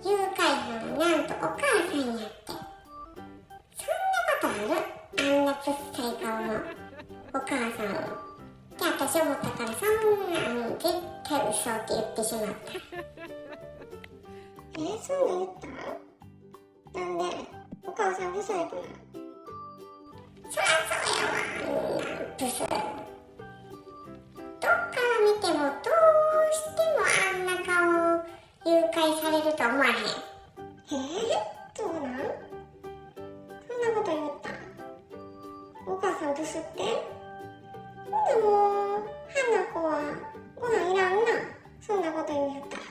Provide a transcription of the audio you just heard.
誘拐犯はなんとお母さんやって。そんなことある？あんなちっさい顔のお母さんを。で、私思ったから、そんなん絶対嘘って言ってしまった。そんなん言った？なんで？お母さん不細工なの？そりゃそうやわ、ブス。どっから見てもどうしてもあんな顔を誘拐されると思わへん。そうなん？そんなこと言った？お母さんブスって？ほんでもう、花子はご飯いらんな。そんなこと言うんやったら。